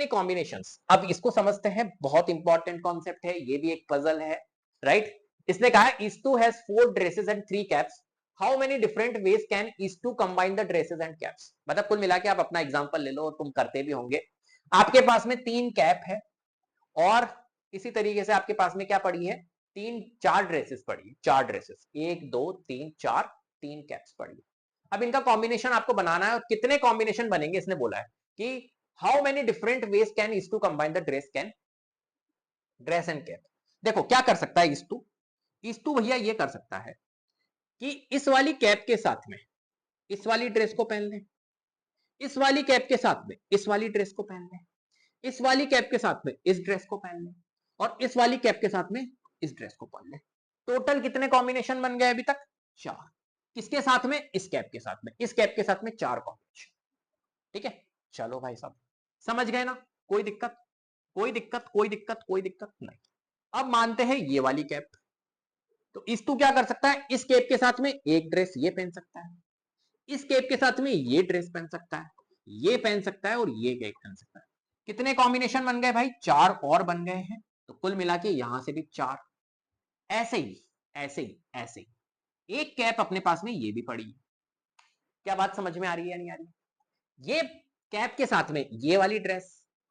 Many combinations, अब इसको समझते हैं, बहुत इंपॉर्टेंट कॉन्सेप्ट है, ये भी एक पजल है, राइट। इसने कहा इस2 has 4 dresses and 3 caps, how many different ways can इस2 combine the dresses and caps. मतलब कुल मिला के आप अपना एग्जांपल ले लो, और तुम करते भी होंगे। आपके पास में 3 कैप है, और इसी तरीके से आपके पास में क्या पड़ी है, 4 ड्रेसेस पड़ी है, 4 ड्रेसेस, 1 2 3 4, 3 कैप्स पड़ी है। अब इनका कॉम्बिनेशन आपको बनाना है, और कितने कॉम्बिनेशन बनेंगे इसने बोला है कि how many different ways can इस टू combine the dress and cap. देखो क्या कर सकता है इस टू भैया ये कर सकता है कि इस वाली कैप के साथ में इस वाली ड्रेस को पहन ले, इस वाली कैप के साथ में इस वाली ड्रेस को पहन ले, इस वाली कैप के साथ में इस ड्रेस को पहन ले, और इस वाली कैप के साथ में इस ड्रेस को पहन ले। टोटल कितने कॉम्बिनेशन बन गए अभी तक, 4। किसके साथ में, इस कैप के साथ में, इस कैप के साथ में 4 कॉम्बिनेशन। ठीक है, चलो भाई साहब समझ गए ना, कोई दिक्कत, कोई दिक्कत, कोई दिक्कत, कोई दिक्कत नहीं। अब मानते हैं ये वाली कैप, तो इस टू क्या कर सकता है, इस कैप के साथ में एक ड्रेस ये पहन सकता है, इस कैप के साथ में ये ड्रेस पहन सकता है, ये पहन सकता है, और ये कैप पहन सकता है। कितने कॉम्बिनेशन बन गए भाई, 4 और बन गए हैं। तो कुल मिला के यहां से भी 4, ऐसे ही ऐसे ही ऐसे ही एक कैप अपने पास में ये भी पड़ी है। क्या बात समझ में आ रही है या नहीं आ रही है। ये कैप के साथ में ये वाली ड्रेस,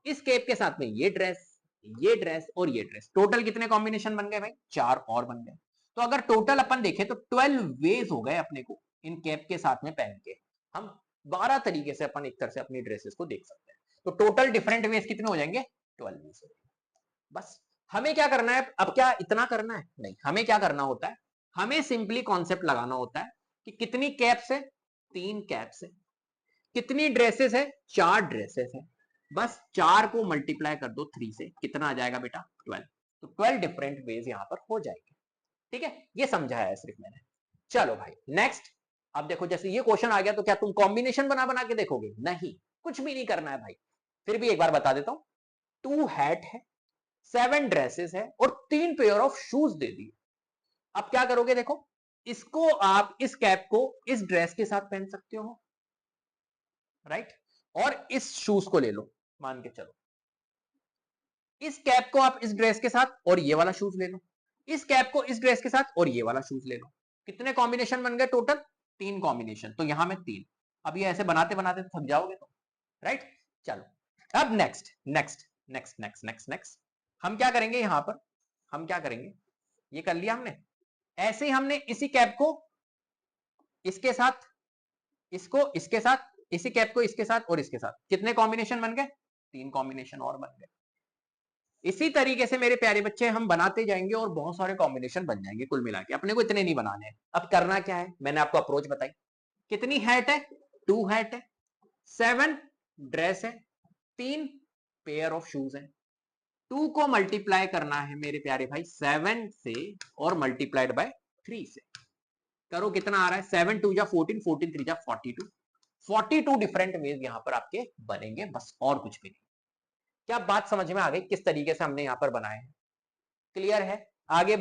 इस कैप के साथ में ये ड्रेस, ये ड्रेस और ये ड्रेस, टोटल कितने कॉम्बिनेशन बन गए भाई, 4 और बन गए। तो अगर टोटल अपन देखें तो 12 वेज हो गए अपने को इन कैप के साथ में पहन के। हम 12 तरीके से अपन एक तरह से अपनी ड्रेसेस को देख सकते हैं। तो टोटल डिफरेंट वेज कितने हो जाएंगे, 12 वेज। बस हमें क्या करना है, अब क्या इतना करना है, नहीं, हमें क्या करना होता है, हमें सिंपली कॉन्सेप्ट लगाना होता है कि कितनी कैप्स है, 3 कैप्स है, कितनी ड्रेसेस है, 4 ड्रेसेस है, बस 4 को मल्टीप्लाई कर दो 3 से, कितना आ जाएगा बेटा, 12। तो 12 डिफरेंट वेज यहां पर हो जाएंगे। ठीक है, ये समझाया है सिर्फ मैंने। चलो भाई नेक्स्ट। अब देखो जैसे ये क्वेश्चन आ गया, तो क्या तुम कॉम्बिनेशन बना बना के देखोगे, नहीं, कुछ भी नहीं करना है भाई। फिर भी एक बार बता देता हूं, 2 हैट है, 7 ड्रेसेस है, और 3 पेयर ऑफ शूज दे दिए। अब क्या करोगे, देखो इसको आप इस कैप को इस ड्रेस के साथ पहन सकते हो, राइट, और इस शूज को ले लो, मान के चलो इस कैप को आप इस ड्रेस के साथ और ये वाला शूज ले लो, इस कैप को इस ड्रेस के साथ और ये वाला शूज ले लो। कितने कॉम्बिनेशन बन गए टोटल, 3 कॉम्बिनेशन। तो यहां में 3, अब ये ऐसे बनाते बनाते तो थक जाओगे तो, राइट। चलो अब next next next next next next हम क्या करेंगे, यहां पर हम क्या करेंगे, ये कर लिया हमने, ऐसे ही हमने इसी कैप को इसके साथ, इसको इसके साथ, इसी कैप को इसके साथ और इसके साथ, कितने कॉम्बिनेशन बन गए, 3 कॉम्बिनेशन और बन गए। इसी तरीके से मेरे प्यारे बच्चे हम बनाते जाएंगे और बहुत सारे कॉम्बिनेशन बन जाएंगे। कुल मिला के अपने को इतने नहीं बनाने हैं। अब करना क्या है, मैंने आपको अप्रोच बताई, कितनी हैट है, 2 हैट है, 7 ड्रेस है, 3 पेयर ऑफ शूज है। 2 को मल्टीप्लाई करना है मेरे प्यारे भाई 7 से, और मल्टीप्लाइड बाय 3 से। करो कितना आ रहा है, 7 2 जा 14, 14 3 जा 42, 42 डिफरेंट वेज यहां पर आपके बनेंगे, बस और कुछ भी नहीं। क्या बात समझ में आ गई, किस तरीके से हमने यहां पर बनाए हैं, क्लियर है। आगे